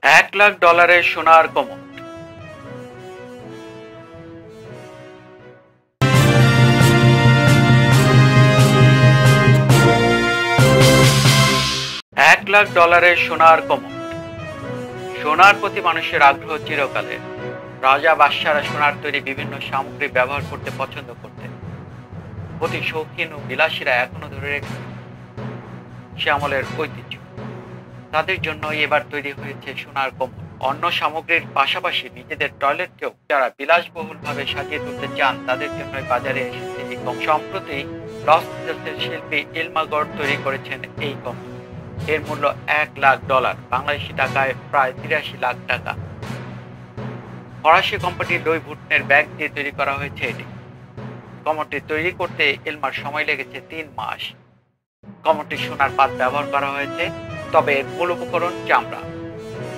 $1,00,000 সোনার কমোড। $1,00,000 সোনার কমোড। সোনার প্রতি মানুষের আগ্রহ চিরকালের। রাজা বাদশাহরা সোনার তৈরি বিভিন্ন সামগ্রী ব্যবহার করতে পছন্দ করতেন। অতি শৌখিন ও বিলাসীরা এখনো ধরে রেখেছে সে আমলের ঐতিহ্য। তাদের জন্য এবার তৈরি হয়েছে সোনার কমোড। অন্য সামগ্রীর পাশাপাশি নিজেদের টয়লেটকেও যারা বিলাসবহুলভাবে সাজিয়ে তুলতে চান তাদের জন্য বাজারে এসেছে এই কমোড। সম্প্রতি লস অ্যাঞ্জেলেসের শিল্পী ইলমা গড তৈরি করেছেন এই কমোড। এর মূল্য $1,00,000, বাংলাদেশি টাকায় প্রায় 83 লাখ টাকা। ফরাসি কোম্পানি লুই ভুটনের ব্যাগ দিয়ে তৈরি করা হয়েছে এটি। কমোডটি তৈরি করতে ইলমার সময় লেগেছে 3 মাস। কমোডটি সোনার পাত ব্যবহার করা হয়েছে, তবে এর মূল উপকরণ চামড়া।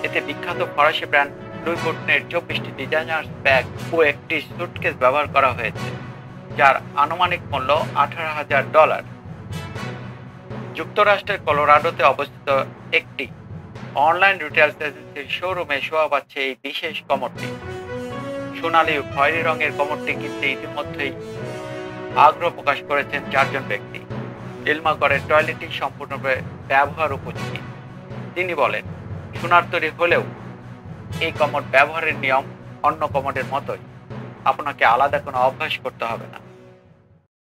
এতে বিখ্যাত ফরাসি ব্র্যান্ড লুই ভুটনের 24টি ডিজাইনার্স ব্যাগ ও একটি সুটকেস ব্যবহার করা হয়েছে, যার আনুমানিক মূল্য $18,000। যুক্তরাষ্ট্রের কলোরাডোতে অবস্থিত একটি অনলাইন রিটেইলস এজেন্সির শোরুমে শোভা পাচ্ছে এই বিশেষ কমোডটি। সোনালী ও খয়েরি রঙের কমোডটি কিনতে ইতিমধ্যেই আগ্রহ প্রকাশ করেছেন 4 জন ব্যক্তি। ইলমা গড়ের টয়লেটটি সম্পূর্ণরূপে ব্যবহার উপযোগী। তিনি বলেন, সোনার তৈরি হলেও এই কমোড ব্যবহারের নিয়ম অন্য কমোডের মতোই। আপনাকে আলাদা কোনো অভ্যাস করতে হবে না।